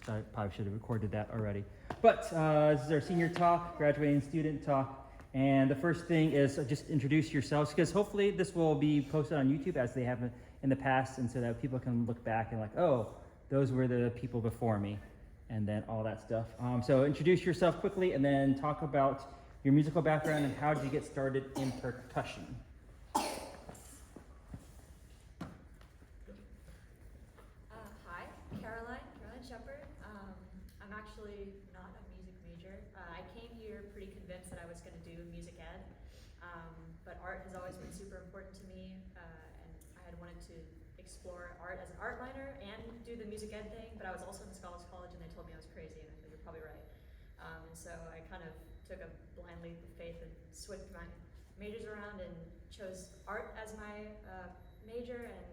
So I probably should have recorded that already. But this is our senior talk, graduating student talk. And the first thing is just introduce yourselves, because hopefully this will be posted on YouTube as they have in the past, and so that people can look back and like, oh, those were the people before me, and then all that stuff. So introduce yourself quickly, and then talk about your musical background and how did you get started in percussion. Hi, Caroline Shepard. I'm actually not a music major. I came here pretty convinced that I was going to do music ed, but art has always been super important to me, and I had wanted to explore art as an art minor and do the music ed thing, but I was also in Scholars College and they told me I was crazy, and I said, you're probably right. And so I kind of took a blind leap of faith and switched my majors around and chose art as my major and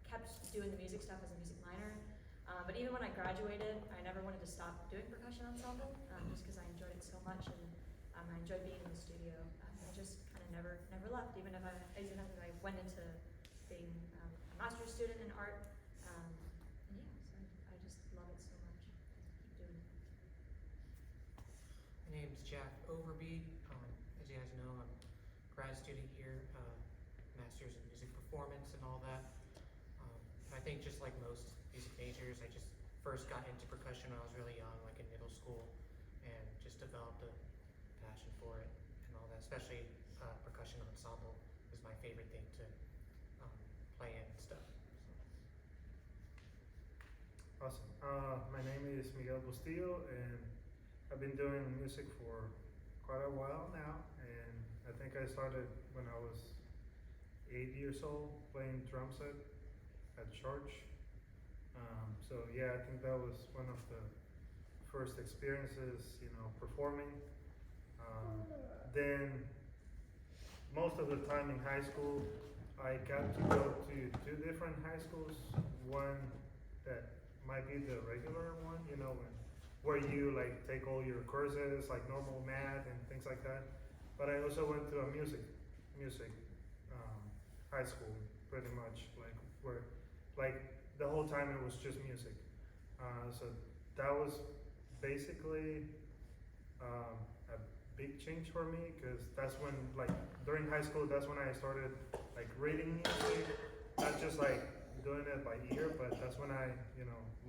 kept doing the music stuff as a music minor. But even when I graduated, I never wanted to stop doing percussion ensemble, just because I enjoyed it so much, and I enjoyed being in the studio. I just kind of never left, even if I went into being a master's student in art. And yeah, so I just love it so much. Keep doing it. My name's Jack Overby. As you guys know, I'm a grad student here, master's in music performance and all that. I think just like most music majors, I just first got into percussion when I was really young, like in middle school, and just developed a passion for it and all that. Especially percussion ensemble is my favorite thing to play in and stuff. So. Awesome. My name is Miguel Bustillo, and I've been doing music for quite a while now. And I think I started when I was 8 years old, playing drum set at church. So yeah, I think that was one of the first experiences, performing. Then most of the time in high school, I got to go to 2 different high schools. One that might be the regular one, where you like take all your courses, like normal math and things like that. But I also went to a music high school, pretty much, like the whole time it was just music. So that was basically a big change for me, because that's when, like, during high school, that's when I started like reading music, not just like doing it by ear, but that's when I,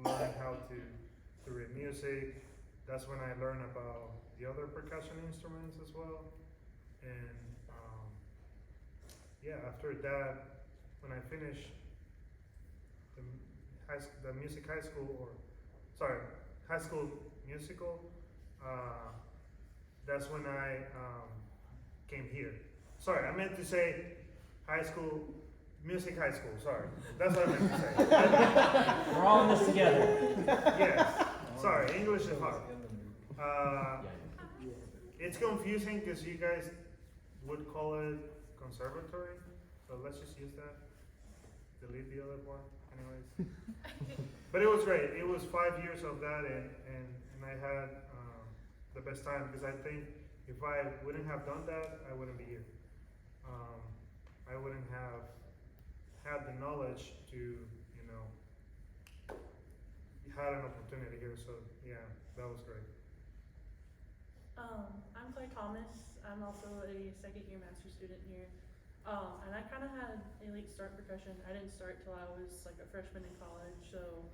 learned how to read music. That's when I learned about the other percussion instruments as well. And yeah, after that, when I finished the music high school, high school musical, that's when I came here. Sorry, I meant to say music high school, sorry. That's what I meant to say. We're all in this together. Yes, sorry, English is hard. It's confusing because you guys would call it conservatory, so let's just use that. Delete the other one, anyways. But it was great. It was 5 years of that, and I had the best time, because I think if I wouldn't have done that, I wouldn't be here. I wouldn't have had the knowledge to, had an opportunity here. So yeah, that was great. I'm Clay Thomas. I'm also a second-year master's student here. And I kind of had a late start percussion. I didn't start till I was like a freshman in college, so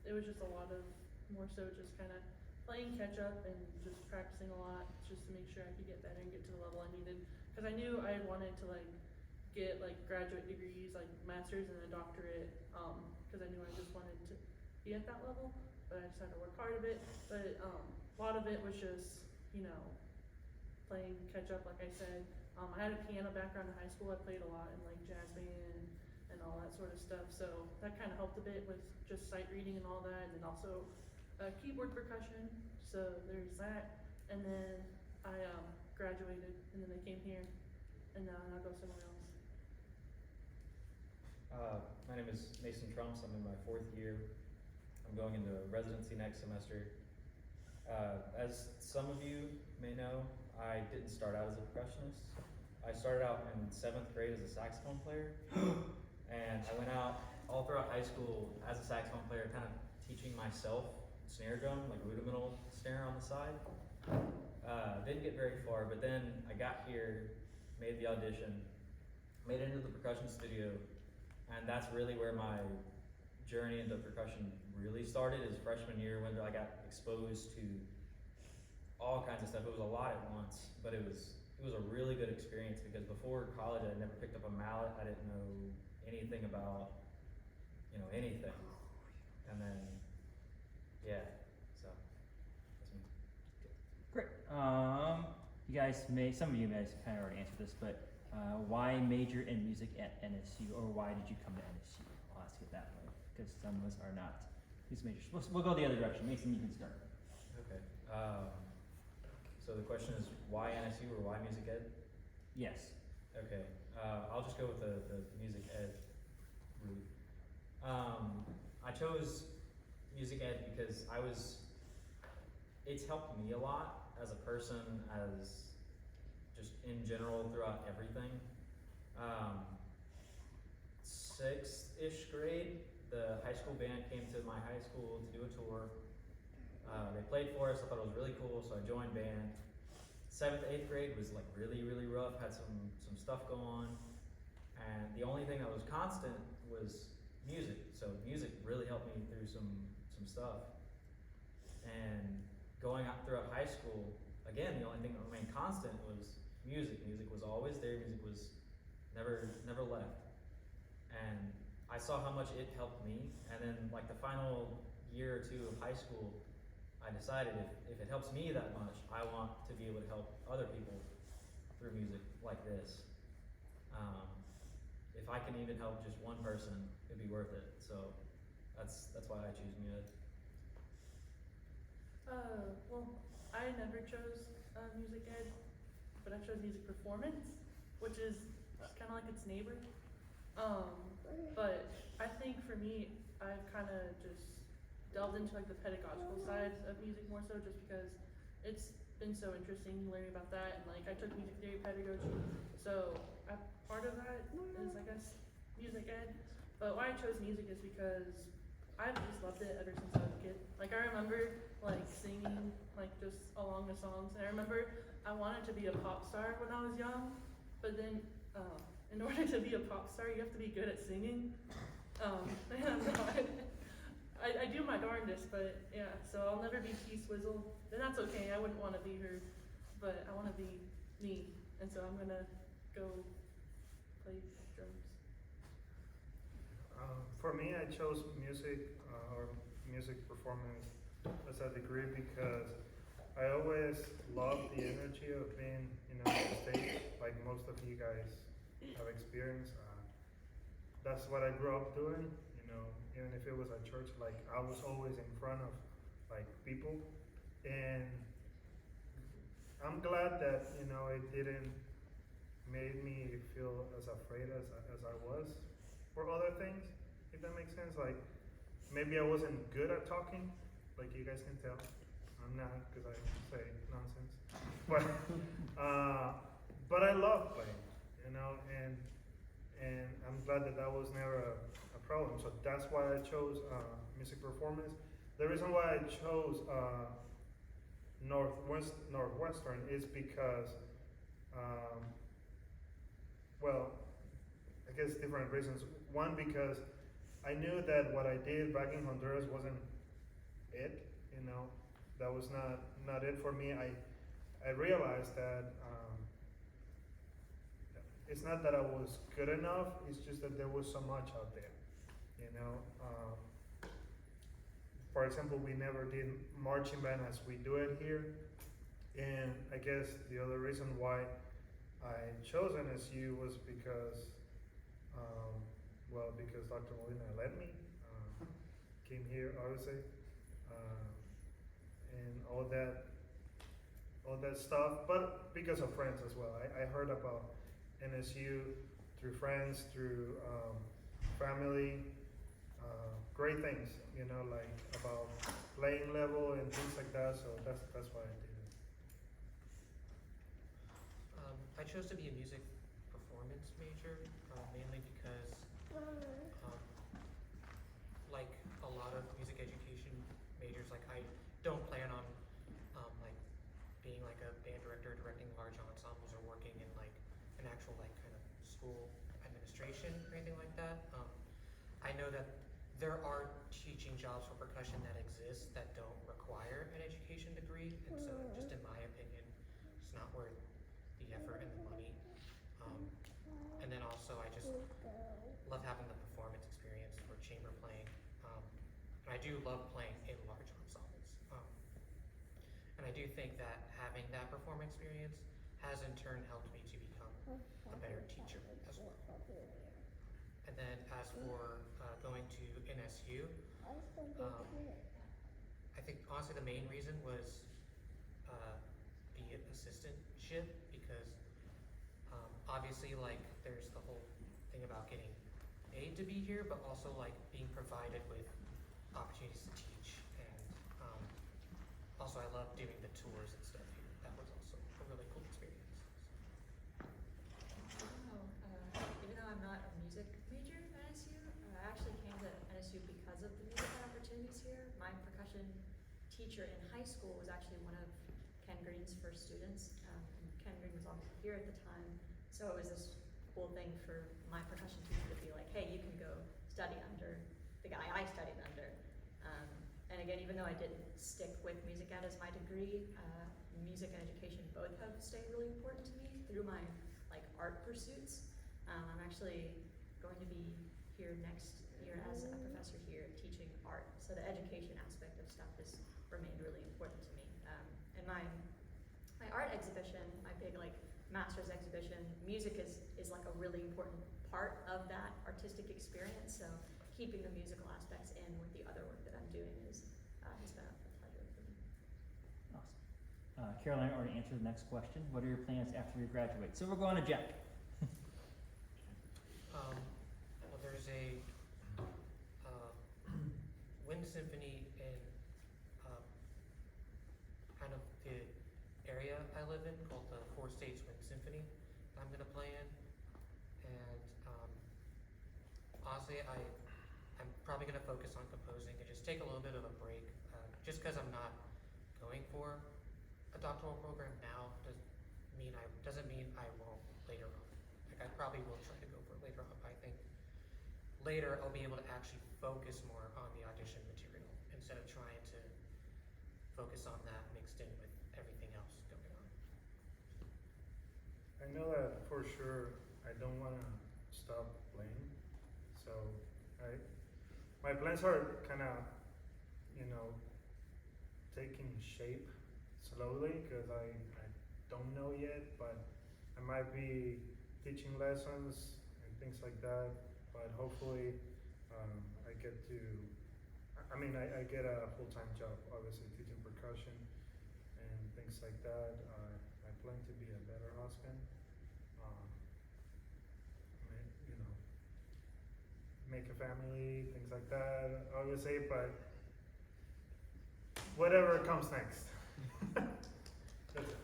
it was just a lot of more so just kind of playing catch up and just practicing a lot just to make sure I could get better and get to the level I needed. Because I knew I wanted to like get like graduate degrees, like master's and a doctorate, because I knew I just wanted to be at that level, but I just had to work hard a bit. But a lot of it was just, playing catch up, like I said. I had a piano background in high school. I played a lot in like jazz band and all that sort of stuff. So that kind of helped a bit with just sight reading and all that, and then also keyboard percussion. So there's that. And then I graduated, and then I came here, and now I'll go somewhere else. My name is Mason Trumps. I'm in my 4th year. I'm going into residency next semester. As some of you may know, I didn't start out as a percussionist. I started out in 7th grade as a saxophone player, and I went out all throughout high school as a saxophone player, kind of teaching myself snare drum, like rudimental snare on the side. Didn't get very far, but then I got here, made the audition, made it into the percussion studio, and that's really where my journey into percussion really started. Is freshman year when I got exposed to all kinds of stuff. It was a lot at once, but it was a really good experience because before college I had never picked up a mallet. I didn't know anything about, anything. And then, yeah, so that's me. Great. Some of you guys kind of already answered this, but why major in music at NSU, or why did you come to NSU? I'll ask it that way, because some of us are not music majors. We'll go the other direction. Mason, you can start. Okay. So the question is why NSU or why music ed? Yes. Okay. I'll just go with the music ed route. I chose music ed because it's helped me a lot as a person, as just in general throughout everything. 6th-ish grade, the high school band came to my high school to do a tour. They played for us. I thought it was really cool, so I joined band. 7th, 8th grade was like really, really rough. Had some stuff go on, and the only thing that was constant was music. So music really helped me through some stuff. And going out throughout high school, again, the only thing that remained constant was music. Music was always there. Music was never left. And I saw how much it helped me. And then like the final year or two of high school, I decided if it helps me that much, I want to be able to help other people through music like this. If I can even help just one person, it'd be worth it. So that's why I choose music. Well, I never chose music ed, but I chose music performance, which is kind of like its neighbor. But I think for me, I've kind of just delved into like the pedagogical side of music more so, just because it's been so interesting learning about that. And like I took music theory pedagogy, so part of that is I guess music ed. But why I chose music is because I've just loved it ever since I was a kid. Like I remember like singing like just along the songs, and I remember I wanted to be a pop star when I was young, but then in order to be a pop star you have to be good at singing. And I'm not. I do my darndest, but yeah, so I'll never be T Swizzle, and that's okay. I wouldn't want to be her, but I want to be me, and so I'm gonna go play drums. For me, I chose music or music performance as a degree because I always loved the energy of being, on stage, like most of you guys have experienced. That's what I grew up doing, even if it was at church, like I was always in front of like people, and I'm glad that, it didn't make me feel as afraid as I was for other things, if that makes sense. Like maybe I wasn't good at talking, like you guys can tell. I'm not, because I say nonsense. But I love playing, and I'm glad that was never a problem. So that's why I chose music performance. The reason why I chose Northwestern is because, well, I guess different reasons. One, because I knew that what I did back in Honduras wasn't it, that was not it for me. I realized that it's not that I was good enough, it's just that there was so much out there, For example, we never did marching band as we do it here, and I guess the other reason why I chose NSU was because, because Dr. Molina let me, came here obviously, and all that stuff, but because of friends as well. I heard about NSU through friends, through family, great things, like about playing level and things like that. So that's why I did it. I chose to be a music performance major, mainly because, like a lot of music education majors like I an actual like kind of school administration or anything like that. I know that there are teaching jobs for percussion that exist that don't require an education degree, and so just in my opinion, it's not worth the effort and the money. And then also I just love having the performance experience for chamber playing. And I do love playing in large ensembles. And I do think that having that performance experience has in turn helped me to become a better teacher as well. And then as for going to NSU, I think honestly the main reason was the assistantship, because obviously like there's the whole thing about getting paid to be here, but also like being provided with opportunities to teach, and also I love doing the tours and stuff here. That was also a really cool experience. Even though I'm not a music major at NSU, I actually came to NSU because of the music opportunities here. My percussion teacher in high school was actually one of Ken Green's first students. Ken Green was obviously here at the time, so it was this cool thing for my percussion teacher to be like, hey, you can go study under the guy I studied under. And again, even though I didn't stick with music ed as my degree, music and education both have stayed really important to me through my like art pursuits. I'm actually going to be here next year as a professor here teaching art, so the education aspect of stuff has remained really important to me. And my art exhibition, my big like master's exhibition, music is like a really important part of that artistic experience, so keeping the musical aspects in with the other work that I'm doing has been a pleasure for me. Awesome. Caroline already answered the next question. What are your plans after you graduate? So we're going to Jack. Well, there's a wind symphony in kind of the area I live in called the Four States Wind Symphony that I'm gonna play in, and honestly, I'm probably gonna focus on composing and just take a little bit of a break, just because I'm not going for a doctoral program now doesn't mean I won't later on. Like I probably will try to go for it later on, but I think later I'll be able to actually focus more on the audition material instead of trying to focus on that mixed in with everything else going on. I know that for sure I don't want to stop playing, so my plans are kind of, taking shape slowly, because I don't know yet, but I might be teaching lessons and things like that, but hopefully I get a full-time job, obviously teaching percussion and things like that. I plan to be a better husband, make a family, things like that, obviously, but whatever comes next. That's it.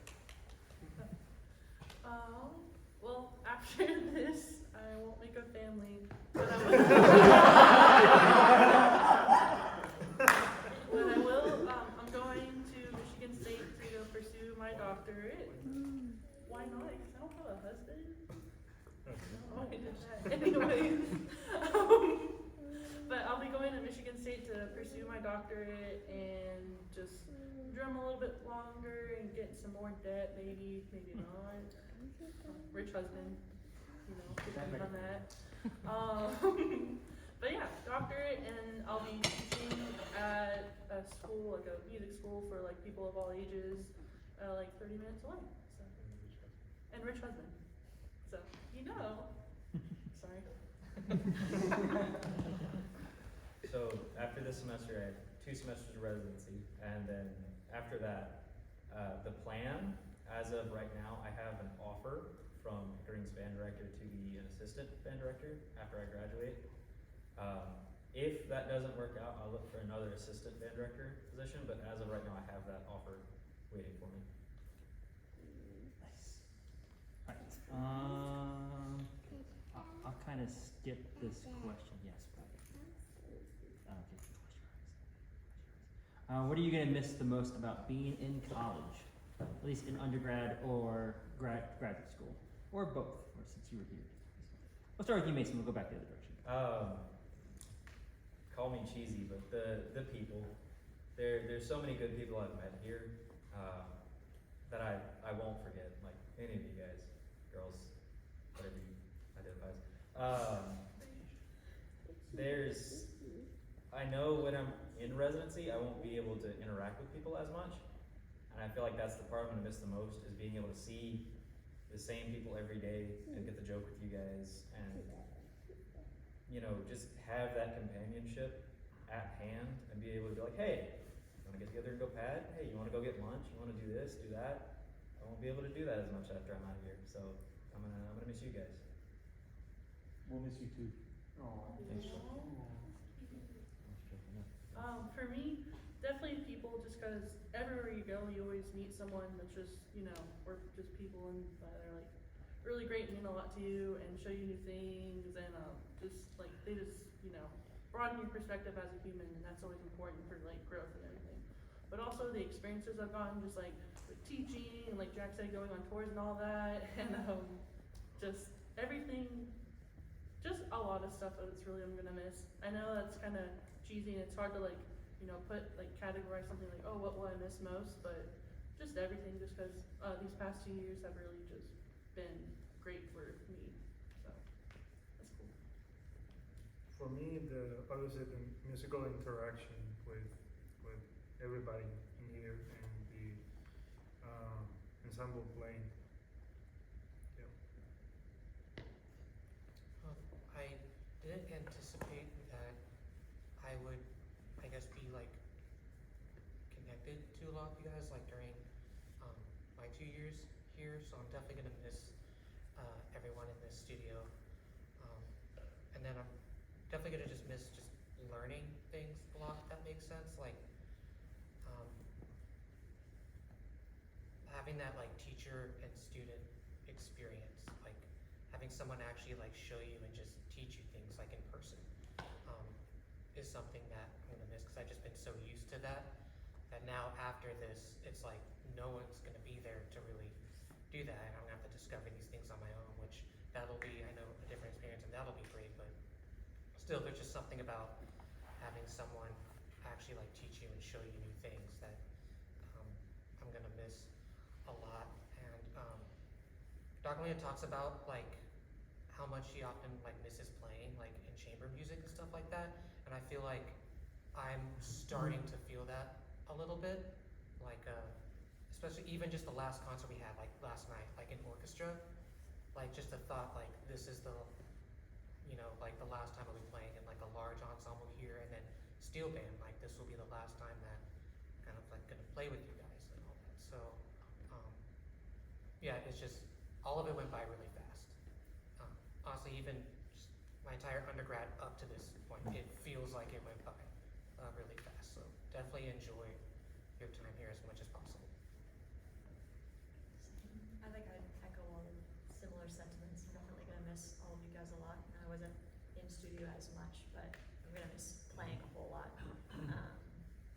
Well, after this, I won't make a family, but I will, I'm going to Michigan State to go pursue my doctorate. Why not? Because I don't have a husband. Oh, I did that. Anyways, but I'll be going to Michigan State to pursue my doctorate and just drum a little bit longer and get some more debt, maybe not. Rich husband, depending on that. But yeah, doctorate, and I'll be teaching at a school, like a music school for like people of all ages, like 30 minutes away. So, and rich husband. So, sorry. So after this semester, I have 2 semesters of residency, and then after that, the plan, as of right now, I have an offer from Pickering's band director to be an assistant band director after I graduate. If that doesn't work out, I'll look for another assistant band director position, but as of right now, I have that offer waiting for me. Nice. All right. I'll kind of skip this question. Yes, but I'll get to the question. What are you going to miss the most about being in college, at least in undergrad or graduate school? or both, or since you were here? We'll start with you, Mason. We'll go back the other direction. Call me cheesy, but the people, there's so many good people I've met here, that I won't forget, like any of you guys, girls, whatever you identify as. I know when I'm in residency, I won't be able to interact with people as much, and I feel like that's the part I'm gonna miss the most, is being able to see the same people every day and get the joke with you guys, and just have that companionship at hand and be able to be like, hey, you wanna get together and go pad? Hey, you wanna go get lunch? You wanna do this, do that? I won't be able to do that as much after I'm out of here, so I'm gonna miss you guys. We'll miss you too. Thanks, Joe. For me, definitely people, just cause everywhere you go, you always meet someone that's just, or just people and they're like really great and mean a lot to you and show you new things and, they just, broaden your perspective as a human, and that's always important for like growth and everything. But also the experiences I've gotten, just like with teaching and like Jack said, going on tours and all that, and just everything, just a lot of stuff that's really I'm gonna miss. I know that's kind of cheesy and it's hard to categorize something like, oh, what will I miss most? But just everything, just because these past 2 years have really just been great for me. So that's cool. For me, obviously the musical interaction with everybody in here and the ensemble playing. Yeah. I didn't anticipate that I would, I guess, be like connected to a lot of you guys like during my 2 years here, so I'm definitely gonna miss everyone in this studio. And then I'm definitely gonna just miss just learning things a lot, if that makes sense. Like having that like teacher and student experience, like having someone actually like show you and just teach you things like in person, is something that I'm gonna miss, because I've just been so used to that now after this, it's like no one's gonna be there to really do that, and I'm gonna have to discover these things on my own, which that'll be, I know, a different experience, and that'll be great, but still, there's just something about having someone actually like teach you and show you new things that I'm gonna miss a lot. And Dr. Lena talks about like how much she often like misses playing like in chamber music and stuff like that, and I feel like I'm starting to feel that a little bit, like especially even just the last concert we had like last night, like in orchestra, like just the thought like this is the like the last time I'll be playing in like a large ensemble here, and then steel band, like this will be the last time that kind of like gonna play with you guys and all that. So yeah, it's just all of it went by really fast. Honestly, even just my entire undergrad up to this point, it feels like it went by really fast. So definitely enjoy your time here as much as possible. I think I'd echo all the similar sentiments. I'm definitely gonna miss all of you guys a lot. I wasn't in studio as much, but I'm gonna miss playing a whole lot.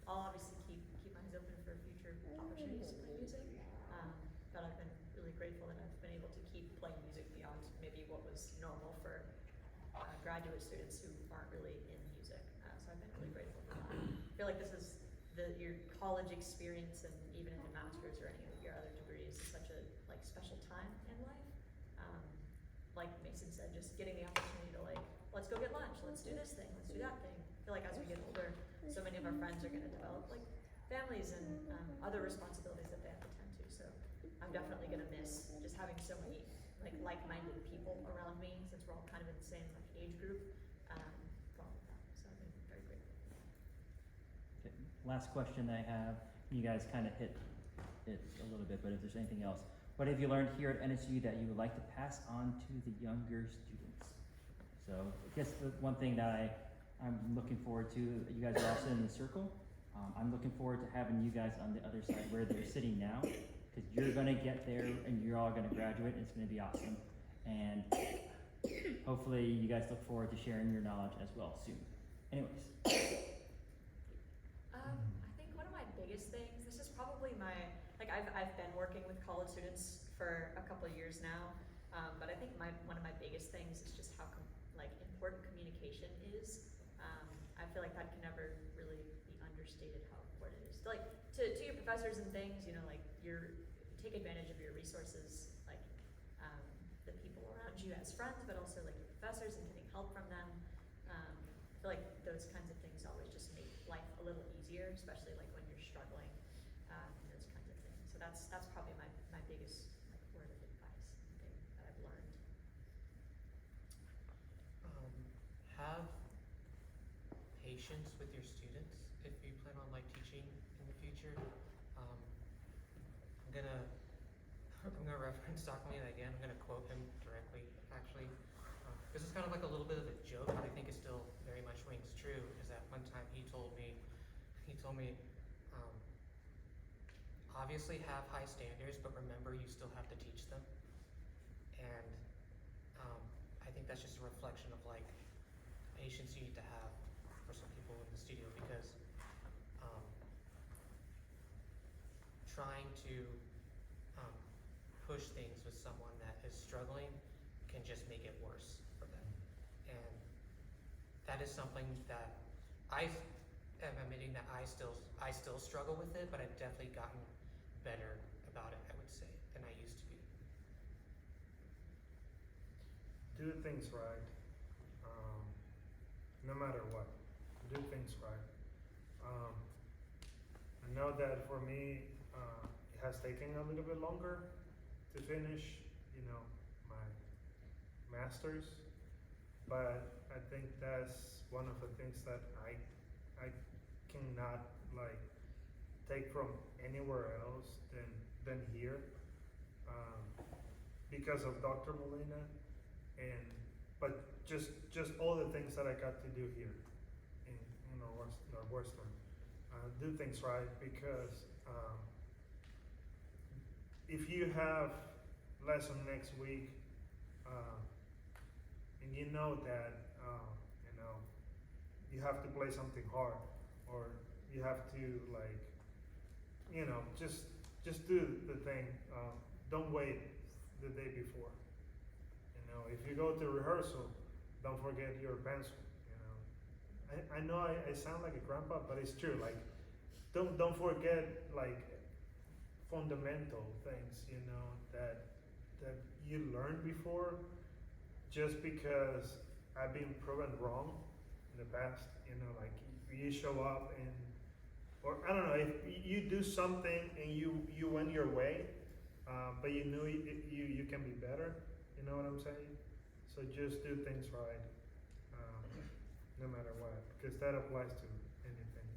I'll obviously keep my eyes open for future opportunities to play music. But I've been really grateful that I've been able to keep playing music beyond maybe what was normal for graduate students who aren't really in music. So I've been really grateful for that. I feel like this is your college experience, and even in a master's or any of your other degrees, is such a special time in life. Like Mason said, just getting the opportunity to let's go get lunch, let's do this thing, let's do that thing. I feel like as we get older, so many of our friends are gonna develop families and other responsibilities that they have to tend to. So I'm definitely gonna miss just having so many like-minded people around me, since we're all kind of in the same age group. For all of that. So I've been very grateful. Okay. Last question I have, you guys kind of hit it a little bit, but if there's anything else, what have you learned here at NSU that you would like to pass on to the younger students? So I guess the one thing that I'm looking forward to, you guys are also in the circle. I'm looking forward to having you guys on the other side where they're sitting now, because you're gonna get there and you're all gonna graduate, and it's gonna be awesome. And hopefully you guys look forward to sharing your knowledge as well soon. Anyways. I think one of my biggest things, this is probably I've been working with college students for a couple of years now, But I think one of my biggest things is just how important communication is. I feel like that can never really be understated how important it is. Like to your professors and things, you know, like take advantage of your resources, like the people around you as friends, but also like your professors and getting help from them. I feel like those kinds of things always just make life a little easier, especially like when you're struggling, and those kinds of things. So that's probably my biggest like word of advice thing that I've learned. Have patience with your students if you plan on like teaching in the future. I'm gonna reference Dr. Molina again. I'm gonna quote him directly, actually. This is kind of like a little bit of a joke, but I think it still very much rings true. Is that one time he told me, obviously have high standards, but remember you still have to teach them. And I think that's just a reflection of like patience you need to have for some people in the studio, because trying to push things with someone that is struggling can just make it worse for them. And that is something that I am admitting that I still struggle with it, but I've definitely gotten better about it, I would say, than I used to be. Do things right, no matter what. Do things right. I know that for me, it has taken a little bit longer to finish, you know, my master's, but I think that's one of the things that I cannot like take from anywhere else than here, because of Dr. Molina, but just all the things that I got to do here in Northwestern. Do things right, because if you have lesson next week, and you know that you have to play something hard, or you have to just do the thing. Don't wait the day before. If you go to rehearsal, don't forget your pencil. I know I sound like a grandpa, but it's true. Like, don't forget like fundamental things, that you learned before, just because I've been proven wrong in the past. Like you show up or I don't know, if you do something and you went your way, but you knew you can be better. You know what I'm saying? So just do things right, no matter what, because that applies to anything.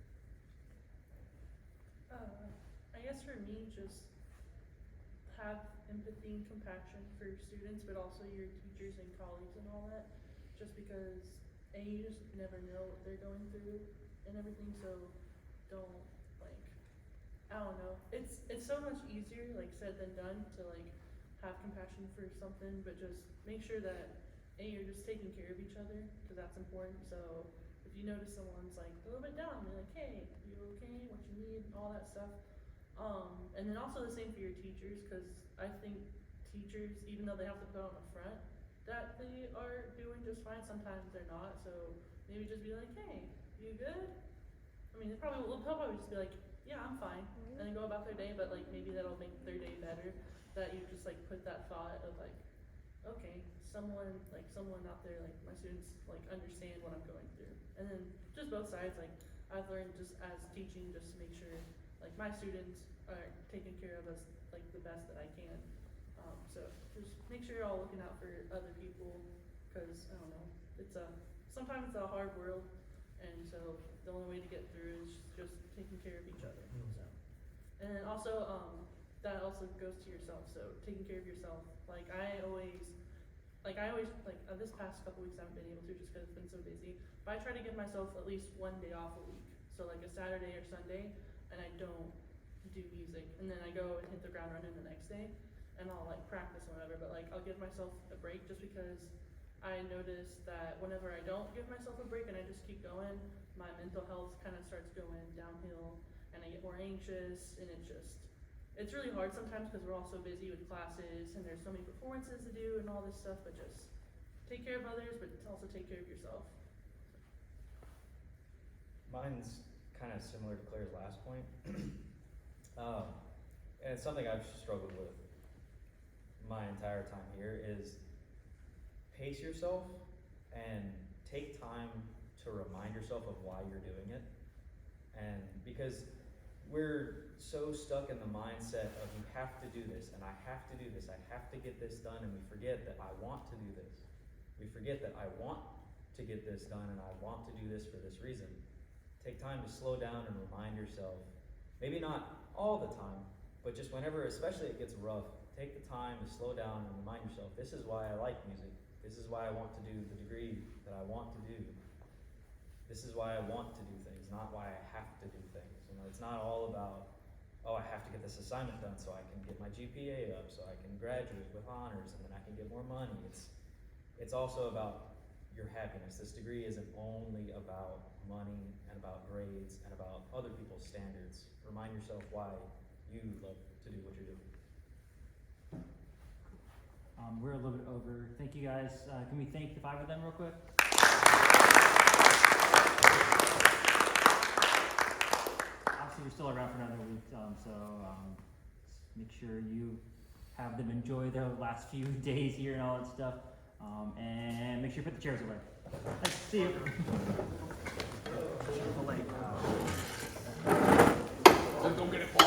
I guess for me, just have empathy and compassion for your students, but also your teachers and colleagues and all that, just because you just never know what they're going through and everything, so don't, I don't know, it's so much easier, said than done, to have compassion for something, but just make sure that you're just taking care of each other, because that's important. So if you notice someone's a little bit down, you're like, hey, you okay, what you need, all that stuff. And then also the same for your teachers, because I think teachers, even though they have to put on a front that they are doing just fine, sometimes they're not. So maybe just be like, hey, you good? I mean, they'll probably just be like, yeah, I'm fine, and then go about their day, but maybe that'll make their day better, that you just put that thought of okay, someone out there, my students understand what I'm going through. And then just both sides, I've learned just as teaching, just to make sure my students are taken care of as the best that I can. So just make sure you're all looking out for other people, because I don't know, sometimes it's a hard world, and so the only way to get through is just taking care of each other. So, and then also that also goes to yourself. So taking care of yourself. I always this past couple weeks I haven't been able to, just because it's been so busy. But I try to give myself at least one day off a week. So a Saturday or Sunday, and I don't do music, and then I go and hit the ground running the next day, and I'll practice or whatever. But I'll give myself a break, just because I notice that whenever I don't give myself a break and I just keep going, my mental health kind of starts going downhill, and I get more anxious, and it's really hard sometimes because we're all so busy with classes and there's so many performances to do and all this stuff, but just take care of others, but also take care of yourself. Mine's kind of similar to Claire's last point. And it's something I've struggled with my entire time here is pace yourself and take time to remind yourself of why you're doing it. And because we're so stuck in the mindset of you have to do this and I have to do this, I have to get this done, and we forget that I want to do this. We forget that I want to get this done and I want to do this for this reason. Take time to slow down and remind yourself, maybe not all the time, but just whenever, especially it gets rough, take the time to slow down and remind yourself, this is why I like music. This is why I want to do the degree that I want to do. This is why I want to do things, not why I have to do things. You know, it's not all about, oh, I have to get this assignment done so I can get my GPA up, so I can graduate with honors, and then I can get more money. It's also about your happiness. This degree isn't only about money and about grades and about other people's standards. Remind yourself why you love to do what you're doing. We're a little bit over. Thank you guys. Can we thank the 5 of them real quick? Obviously, you're still around for another week, so make sure you have them enjoy their last few days here and all that stuff. And make sure you put the chairs away. Nice to see you. Let's go get it, boy.